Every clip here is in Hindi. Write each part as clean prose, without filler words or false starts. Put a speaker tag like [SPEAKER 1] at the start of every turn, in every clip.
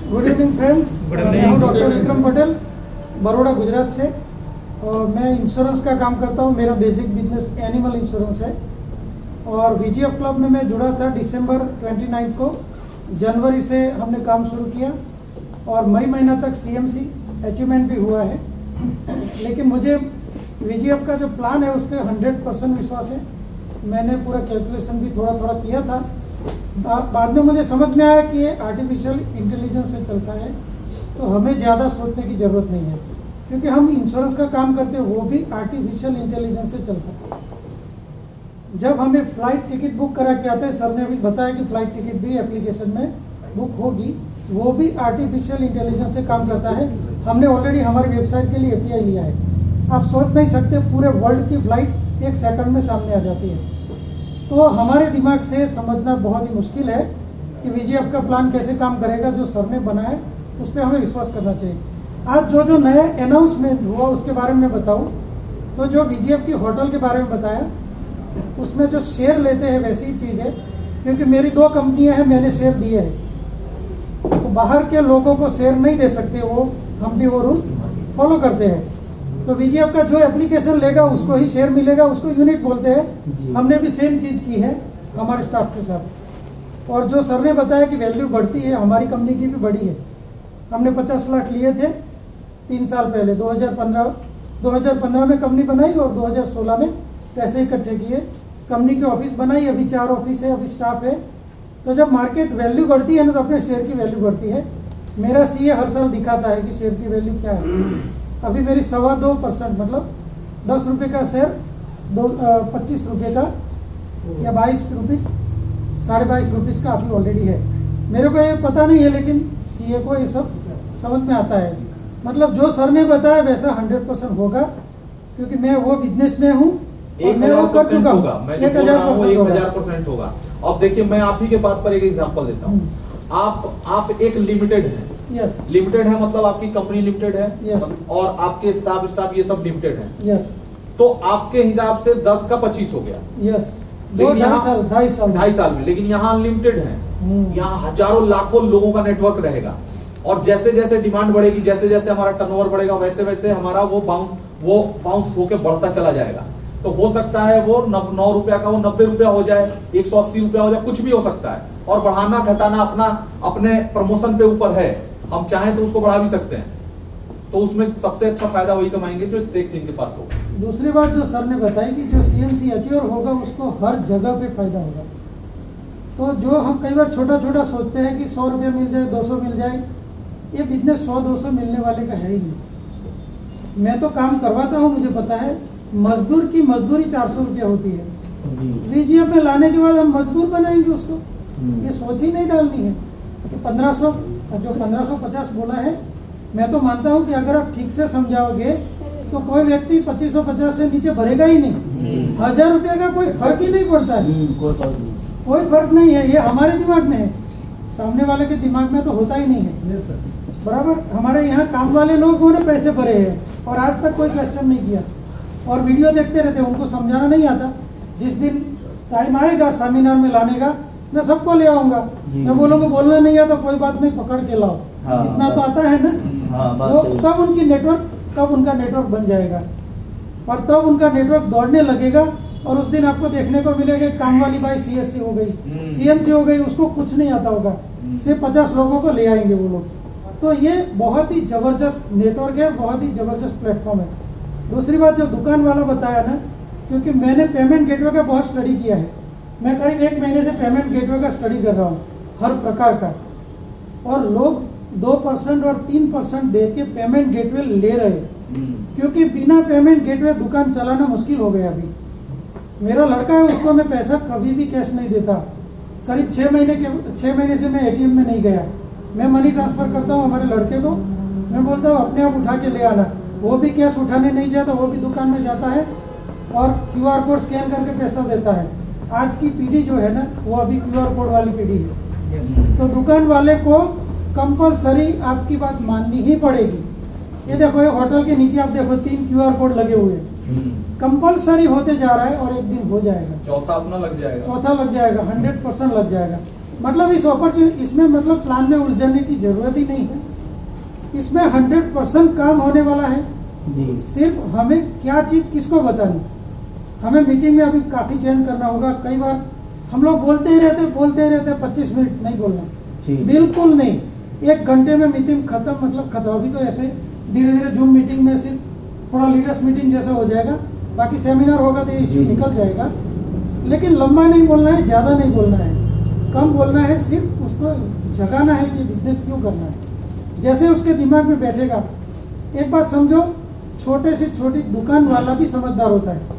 [SPEAKER 1] गुड इवनिंग फ्रेंड, मैं हूँ डॉक्टर विक्रम पटेल, बड़ौदा गुजरात से। और मैं इंश्योरेंस का काम करता हूँ। मेरा बेसिक बिजनेस एनिमल इंश्योरेंस है और वीजीएफ क्लब में मैं जुड़ा था दिसंबर 29 को। जनवरी से हमने काम शुरू किया और मई महीना तक सीएमसी अचीवमेंट भी हुआ है। लेकिन मुझे वीजीएफ का जो प्लान है उस पर 100% विश्वास है। मैंने पूरा कैलकुलेशन भी थोड़ा थोड़ा किया था। बाद में मुझे समझ में आया कि ये आर्टिफिशियल इंटेलिजेंस से चलता है, तो हमें ज़्यादा सोचने की ज़रूरत नहीं है, क्योंकि हम इंश्योरेंस का काम करते हैं वो भी आर्टिफिशियल इंटेलिजेंस से चलता है। जब हमें फ़्लाइट टिकट बुक करा के आते हैं, सर ने अभी बताया कि फ़्लाइट टिकट भी एप्लीकेशन में बुक होगी, वो भी आर्टिफिशियल इंटेलिजेंस से काम करता है। हमने ऑलरेडी हमारी वेबसाइट के लिए एपीआई लिया है। आप सोच नहीं सकते, पूरे वर्ल्ड की फ़्लाइट 1 सेकंड में सामने आ जाती है। तो हमारे दिमाग से समझना बहुत ही मुश्किल है कि वीजीएफ का प्लान कैसे काम करेगा। जो सर ने बनाया उस पर हमें विश्वास करना चाहिए। आज जो नया अनाउंसमेंट हुआ उसके बारे में बताऊं तो जो वीजीएफ की होटल के बारे में बताया, उसमें जो शेयर लेते हैं वैसी ही चीज़ है। क्योंकि मेरी 2 कंपनियां हैं, मैंने शेयर दिए हैं, तो बाहर के लोगों को शेयर नहीं दे सकते वो, हम भी वो रूल फॉलो करते हैं। तो वीजीएफ का जो एप्लीकेशन लेगा उसको ही शेयर मिलेगा, उसको यूनिट बोलते हैं। हमने भी सेम चीज़ की है हमारे स्टाफ के साथ। और जो सर ने बताया कि वैल्यू बढ़ती है, हमारी कंपनी की भी बढ़ी है। हमने 50 लाख लिए थे 3 साल पहले, 2015 में कंपनी बनाई और 2016 में पैसे इकट्ठे किए, कंपनी की ऑफिस बनाई। अभी 4 ऑफिस है, अभी स्टाफ है। तो जब मार्केट वैल्यू बढ़ती है ना, तो अपने शेयर की वैल्यू बढ़ती है। मेरा सीए हर साल दिखाता है कि शेयर की वैल्यू क्या है। अभी मेरी 2.25% मतलब 10 रुपये का शेयर 25 रुपये का या 22 रुपीज़ 22.5 रुपीज़ का अभी ऑलरेडी है। मेरे को ये पता नहीं है, लेकिन सीए को ये सब समझ में आता है। मतलब जो सर ने बताया वैसा 100% होगा, क्योंकि मैं वो बिजनेस में हूँ और मैं वो कर चुका हूँ।
[SPEAKER 2] 1000% होगा। अब देखिए, मैं आप ही के बात पर एक एग्जांपल देता हूँ। आप एक लिमिटेड है।
[SPEAKER 1] यस।
[SPEAKER 2] लिमिटेड है मतलब आपकी कंपनी लिमिटेड है।
[SPEAKER 1] यस।
[SPEAKER 2] और आपके स्टाफ ये सब लिमिटेड है।
[SPEAKER 1] यस।
[SPEAKER 2] तो आपके हिसाब से 10 का 25 हो गया।
[SPEAKER 1] यस।
[SPEAKER 2] लेकिन यहाँ
[SPEAKER 1] 2.5 साल में,
[SPEAKER 2] लेकिन यहाँ अनलिमिटेड है। यहाँ हजारों लाखों लोगों का नेटवर्क रहेगा और जैसे जैसे डिमांड बढ़ेगी, जैसे जैसे हमारा टर्नओवर बढ़ेगा, वैसे वैसे हमारा वो बाउंस होके बढ़ता चला जाएगा। तो हो सकता है वो 9 रुपया का वो 90 रुपया हो जाए, 180 रुपया हो जाए, कुछ भी हो सकता है। और बढ़ाना घटाना अपने प्रमोशन पे ऊपर है। हम चाहें तो उसको बढ़ा भी सकते हैं। तो उसमें सबसे अच्छा फायदा वही कमाएंगे जो स्टेक जिनके पास होगा।
[SPEAKER 1] दूसरी बात जो सर ने बताई कि जो सीएमसी अचीवर होगा उसको हर जगह पे फायदा होगा। तो जो हम कई बार छोटा छोटा सोचते हैं कि 100 रुपया मिल जाए, 200 मिल जाए, ये बिजनेस 100-200 मिलने वाले का है ही नहीं। मैं तो काम करवाता हूँ, मुझे पता है। मजदूर की मजदूरी 400 रुपया होती है। वीजीएफ में लाने के बाद हम मजदूर बनाएंगे उसको, ये सोच ही नहीं डालनी है। तो 1550 बोला है। मैं तो मानता हूँ कि अगर आप ठीक से समझाओगे तो कोई व्यक्ति 2550 से नीचे भरेगा ही नहीं। 1000 रुपये का कोई फर्क ही नहीं पड़ता है, कोई फर्क नहीं है। ये हमारे दिमाग में है, सामने वाले के दिमाग में तो होता ही नहीं है। बराबर। हमारे यहाँ काम वाले लोगों ने पैसे भरे हैं और आज तक कोई क्वेश्चन नहीं किया और वीडियो देखते रहते, उनको समझाना नहीं आता। जिस दिन टाइम आएगा सेमिनार में लाने का, मैं सबको ले आऊंगा। मैं बोलूँगा बोलना नहीं आता, कोई बात नहीं, पकड़ के लाओ। इतना तो आता है ना। वो तब उनका नेटवर्क बन जाएगा और तब उनका नेटवर्क दौड़ने लगेगा। और उस दिन आपको देखने को मिलेगा काम वाली बाई सीएससी हो गई, सीएमसी हो गई, उसको कुछ नहीं आता होगा, सिर्फ 50 लोगों को ले आएंगे वो लोग। तो ये बहुत ही जबरदस्त नेटवर्क है, बहुत ही जबरदस्त प्लेटफॉर्म है। दूसरी बात जो दुकान वाला बताया ना, क्योंकि मैंने पेमेंट गेटवे का बहुत स्टडी किया है। मैं करीब 1 महीने से पेमेंट गेटवे का स्टडी कर रहा हूँ, हर प्रकार का। और लोग 2% और 3% दे के पेमेंट गेटवे ले रहे हैं, क्योंकि बिना पेमेंट गेटवे दुकान चलाना मुश्किल हो गया। अभी मेरा लड़का है, उसको मैं पैसा कभी भी कैश नहीं देता। करीब 6 महीने से मैं एटीएम में नहीं गया। मैं मनी ट्रांसफर करता हूँ हमारे लड़के को, मैं बोलता हूँ अपने आप उठा के ले आना। वो भी कैश उठाने नहीं जाता, वो भी दुकान में जाता है और QR कोड स्कैन करके पैसा देता है। आज की पीढ़ी जो है ना, वो अभी QR कोड वाली पीढ़ी है। तो दुकान वाले को कंपलसरी आपकी बात माननी ही पड़ेगी। ये देखो, ये होटल के नीचे आप देखो 3 QR कोड लगे हुए हैं। कंपलसरी होते जा रहा है और एक दिन हो जाएगा।
[SPEAKER 2] चौथा अपना लग जाएगा,
[SPEAKER 1] चौथा लग जाएगा, 100% लग जाएगा। मतलब इस अपॉर्चुनिटी इसमें मतलब प्लान में उलझने की जरूरत ही नहीं है। इसमें 100% काम होने वाला है
[SPEAKER 3] जी।
[SPEAKER 1] सिर्फ हमें क्या चीज़ किसको बतानी। हमें मीटिंग में अभी काफ़ी चेंज करना होगा। कई बार हम लोग बोलते ही रहते 25 मिनट नहीं बोलना, बिल्कुल नहीं। 1 घंटे में मीटिंग खत्म, मतलब खत्म। अभी तो ऐसे धीरे धीरे जूम मीटिंग में सिर्फ थोड़ा लीडर्स मीटिंग जैसा हो जाएगा, बाकी सेमिनार होगा तो ये इश्यू निकल जाएगा। लेकिन लंबा नहीं बोलना है, ज़्यादा नहीं बोलना है, कम बोलना है। सिर्फ उसको जगाना है कि बिजनेस क्यों करना है। जैसे उसके दिमाग में बैठेगा, एक बात समझो, छोटे से छोटी दुकान वाला भी समझदार होता है।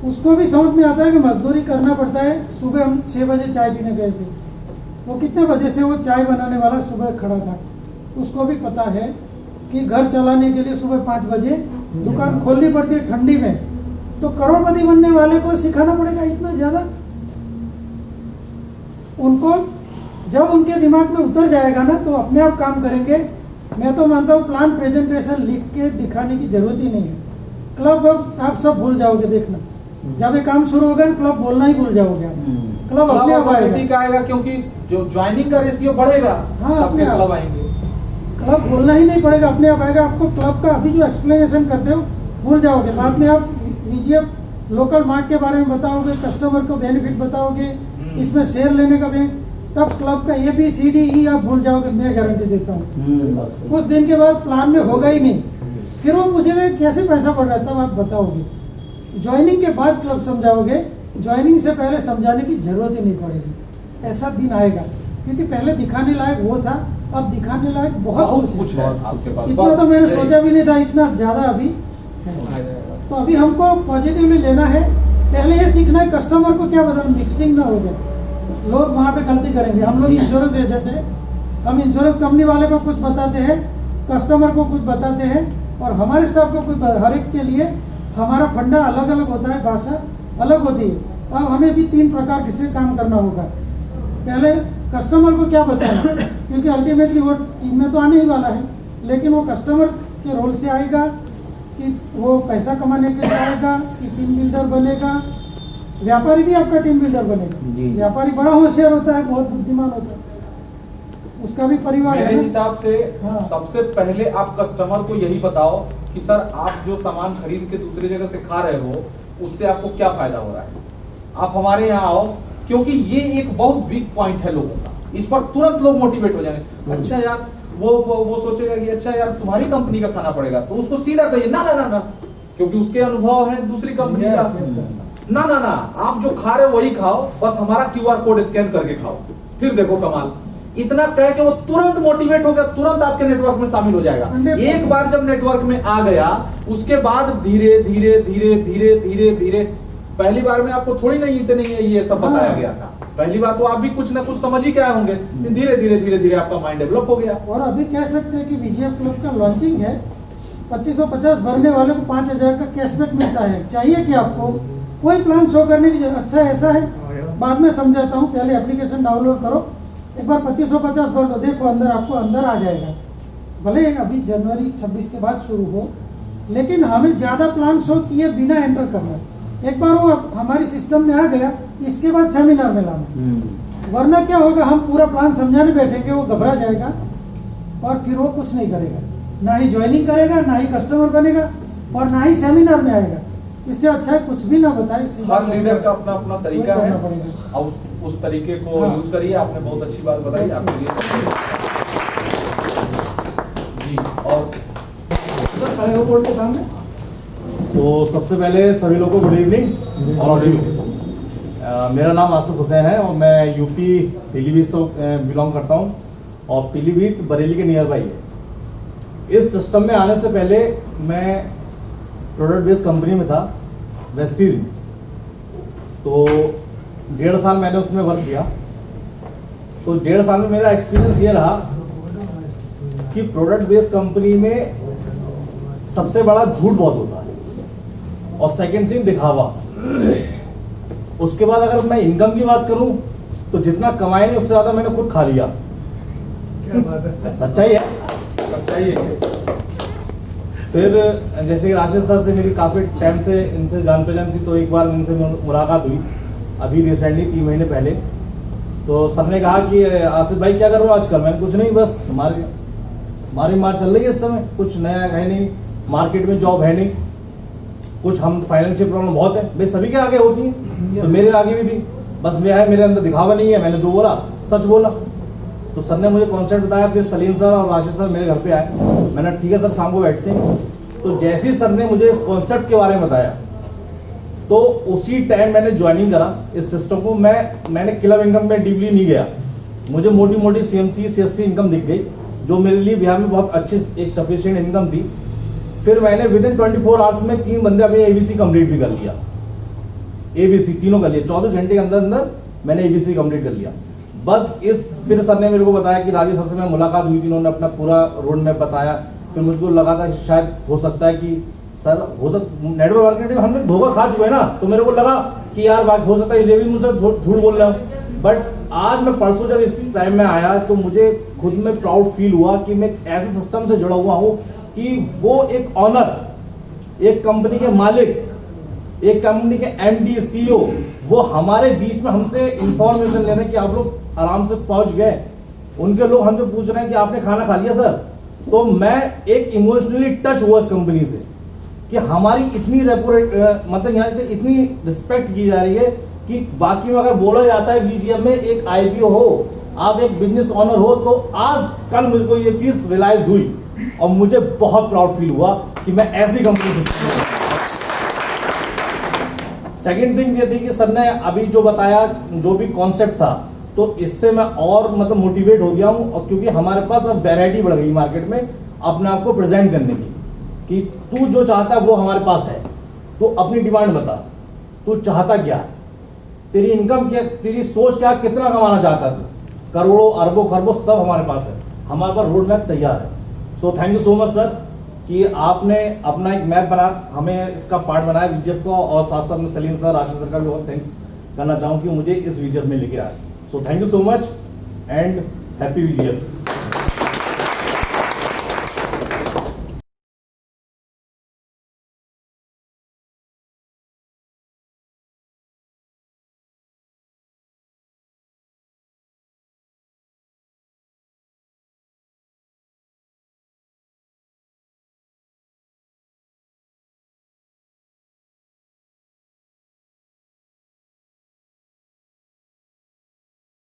[SPEAKER 1] उसको भी समझ में आता है कि मजदूरी करना पड़ता है। सुबह हम 6 बजे चाय पीने गए थे, वो कितने बजे से वो चाय बनाने वाला सुबह खड़ा था। उसको भी पता है कि घर चलाने के लिए सुबह 5 बजे दुकान खोलनी पड़ती है ठंडी में। तो करोड़पति बनने वाले को सिखाना पड़ेगा इतना ज्यादा? उनको जब उनके दिमाग में उतर जाएगा ना तो अपने आप काम करेंगे। मैं तो मानता हूँ प्लान प्रेजेंटेशन लिख के दिखाने की जरूरत ही नहीं है। क्लब आप सब भूल जाओगे, देखना जब ये काम शुरू होगा क्लब बोलना ही भूल जाओगे आप। क्लब अपने आप
[SPEAKER 2] आएगा क्योंकि जो ज्वाइनिंग का रेशियो बढ़ेगा।
[SPEAKER 1] हाँ,
[SPEAKER 2] सबके क्लब आएंगे।
[SPEAKER 1] क्लब बोलना ही नहीं पड़ेगा, अपने आप आएगा। आपको क्लब का अभी जो एक्सप्लेनेशन करते हो भूल जाओगे। बाद में आप VGF लोकल मार्ट के बारे में बताओगे, कस्टमर को बेनिफिट बताओगे, इसमें शेयर लेने का तब क्लब का ABCDE आप भूल जाओगे, मैं गारंटी देता हूँ। कुछ दिन के बाद प्लान में होगा ही नहीं। फिर वो पूछेगा कैसे पैसा बढ़ रहा है, तब आप बताओगे। ज्वाइनिंग के बाद क्लब समझाओगे, ज्वाइनिंग से पहले समझाने की जरूरत ही नहीं पड़ेगी। ऐसा दिन आएगा, क्योंकि पहले दिखाने लायक वो था, अब दिखाने लायक बहुत कुछ है आपके पास। इतना तो मैंने सोचा भी नहीं था, इतना ज्यादा अभी। तो अभी हमको पॉजिटिवली लेना है। पहले ये सीखना है कस्टमर को क्या बताना, मिक्सिंग ना हो जाए। लोग वहाँ पे गलती करेंगे। हम लोग इंश्योरेंस एजेंट है, हम इंश्योरेंस कंपनी वाले को कुछ बताते हैं, कस्टमर को कुछ बताते हैं, और हमारे स्टाफ को कुछ। हर एक के लिए हमारा फंडा अलग अलग होता है, भाषा अलग होती है। अब हमें भी 3 प्रकार से काम करना होगा। पहले कस्टमर को क्या बताना, क्योंकि अल्टीमेटली वो टीम में तो आने ही वाला है, लेकिन वो कस्टमर के रोल से आएगा कि वो पैसा कमाने के लिए आएगा कि टीम बिल्डर बनेगा। व्यापारी भी आपका टीम बिल्डर बनेगा। व्यापारी बड़ा होशियार होता है, बहुत बुद्धिमान होता है, उसका भी परिवार है।
[SPEAKER 2] मेरे हिसाब से सबसे पहले आप कस्टमर को यही बताओ कि सर आप जो सामान खरीद के दूसरी जगह से खा रहे हो उससे आपको क्या फायदा हो रहा है, आप हमारे यहाँ आओ। क्योंकि ये एक बहुत वीक पॉइंट है लोगों का, इस पर तुरंत लोग मोटिवेट हो जाएंगे। अच्छा यार, वो सोचेगा कि अच्छा यार तुम्हारी कंपनी का खाना पड़ेगा, तो उसको सीधा कहिए ना ना ना ना, क्योंकि उसके अनुभव है दूसरी कंपनी का। ना ना ना, आप जो खा रहे हो वही खाओ, बस हमारा QR कोड स्कैन करके खाओ, फिर देखो कमाल। इतना कह के वो तुरंत मोटिवेट हो गया, तुरंत आपके नेटवर्क में शामिल हो जाएगा। एक बार जब नेटवर्क में आ गया, उसके बाद धीरे धीरे धीरे धीरे धीरे धीरे, पहली बार में आपको थोड़ी नहीं इतने ये सब बताया गया था। पहली बार तो आप भी कुछ ना कुछ समझ ही के आए होंगे, धीरे धीरे धीरे धीरे आपका माइंड डेवलप हो गया।
[SPEAKER 1] और अभी कह सकते हैं कि VGF क्लब का लॉन्चिंग है, 2550 भरने वाले को 5000 का कैशबैक मिलता है। चाहिए कि आपको कोई प्लान शो करने की जरूरत। अच्छा ऐसा है, बाद में समझाता हूँ, पहले एप्लीकेशन डाउनलोड करो, एक बार 2550 भर दो, देखो अंदर आपको अंदर आ जाएगा। भले अभी जनवरी 26 के बाद शुरू हो, लेकिन हमें ज्यादा प्लान शो किए बिना एंटर करना। एक बार वो हमारी सिस्टम में आ गया, इसके बाद सेमिनार में लाना। वरना क्या होगा, हम पूरा प्लान समझाने बैठेंगे, वो घबरा जाएगा और फिर वो कुछ नहीं करेगा, ना ही ज्वाइनिंग करेगा, ना ही कस्टमर बनेगा, और ना ही सेमिनार में आएगा। इससे अच्छा है कुछ भी ना बताए।
[SPEAKER 2] हर लीडर का अपना अपना तरीका है, और उस तरीके को यूज करिए। आपने बहुत अच्छी बात बताई आपके लिए जी। और
[SPEAKER 1] खड़े हो बोर्ड के सामने।
[SPEAKER 3] तो सबसे पहले सभी लोगों को गुड इवनिंग। और मेरा नाम आसिफ हुसैन है और मैं यूपी पीलीभीत से बिलोंग करता हूँ, और पीलीभीत बरेली के नियर बाई है। इस सिस्टम में आने से पहले मैं प्रोडक्ट बेस्ड कंपनी में था, वेस्टीज में। तो 1.5 साल मैंने उसमें वर्क किया। तो 1.5 साल में मेरा एक्सपीरियंस ये रहा कि प्रोडक्ट बेस्ड कंपनी में सबसे बड़ा झूठ बहुत होता है, और सेकंड थिंग दिखावा। उसके बाद अगर मैं इनकम की बात करूं तो जितना कमाए नहीं उससे ज्यादा मैंने खुद खा लिया। सच्चाई है,
[SPEAKER 2] सच्चाई है।
[SPEAKER 3] फिर जैसे कि राशिद सर से मेरी काफ़ी टाइम से इनसे जान पहचान थी, तो एक बार इनसे मुलाकात हुई अभी रिसेंटली 3 महीने पहले। तो सर ने कहा कि आसिफ भाई क्या कर रहे हो आजकल? मैंने कुछ नहीं, बस हमारी मार चल रही है इस समय, कुछ नया है नहीं, मार्केट में जॉब है नहीं, कुछ हम फाइनेंशियल प्रॉब्लम बहुत है, भाई सभी के आगे होती है, तो मेरे आगे भी थी, बस मेरे अंदर दिखावा नहीं है, मैंने जो बोला सच बोला। तो सर ने मुझे कॉन्सेप्ट बताया, फिर सलीम सर और राशिद सर मेरे घर पे आए, मैंने ठीक है सर शाम को बैठते हैं। तो जैसे ही सर ने मुझे इस कॉन्सेप्ट के बारे में बताया, तो उसी टाइम मैंने ज्वाइनिंग करा इस सिस्टम को। मैंने क्लब इनकम में डीपली नहीं गया, मुझे मोटी मोटी CMC CSC इनकम दिख गई, जो मेरे लिए बिहार में बहुत अच्छी एक सफिशिएंट इनकम थी। फिर मैंने विद इन 24 आवर्स में 3 बंदे अपने ABC कंप्लीट भी कर लिया, ABC तीनों कर लिया, 24 घंटे के अंदर मैंने ABC कंप्लीट कर लिया। बस फिर सर ने मेरे को बताया कि राजीव सर से मैं मुलाकात हुई थी, उन्होंने अपना पूरा रोड मैप बताया। फिर मुझको लगा था कि शायद हो सकता है कि सर नेटवर्क मार्केटिंग हम लोग धोखा खा चुके हैं ना, तो मेरे को लगा कि यार बात हो सकता है ये भी मुझसे झूठ बोल रहा हूँ। बट आज मैं परसों जब इस टाइम में आया तो मुझे खुद में प्राउड फील हुआ कि मैं ऐसे सिस्टम से जुड़ा हुआ हूँ कि वो एक ऑनर, एक कंपनी के मालिक, एक कंपनी के MD CEO, वो हमारे बीच में हमसे इंफॉर्मेशन ले रहे हैं कि आप लोग आराम से पहुंच गए। उनके लोग हमसे पूछ रहे हैं कि आपने खाना खा लिया सर। तो मैं एक इमोशनली टच हुआ इस कंपनी से कि हमारी इतनी मतलब यहाँ इतनी रिस्पेक्ट की जा रही है कि बाकी में अगर बोला जाता है VGF में एक IPO हो, आप एक बिजनेस ऑनर हो, तो आज कल मुझको ये चीज रियलाइज हुई और मुझे बहुत प्राउड फील हुआ कि मैं ऐसी कंपनी से। सेकेंड थिंग ये थी कि सर ने अभी जो बताया, जो भी कॉन्सेप्ट था, तो इससे मैं और मतलब मोटिवेट हो गया हूँ, और क्योंकि हमारे पास अब वैरायटी बढ़ गई मार्केट में अपने आप को प्रेजेंट करने की, कि तू जो चाहता है वो हमारे पास है, तू अपनी डिमांड बता, तू चाहता क्या, तेरी इनकम क्या, तेरी सोच क्या, कितना कमाना चाहता है तू, करोड़ों अरबों खरबों सब हमारे पास है, हमारे पास रोड मैप तैयार है। So thank you so much sir कि आपने अपना एक मैप बना, हमें इसका पार्ट बनाया VGF को, और साथ साथ में सलीम सर, राशिद सर का भी बहुत थैंक्स करना चाहूँ कि मुझे इस VGF में लेके आए। So thank you so much and happy VGF।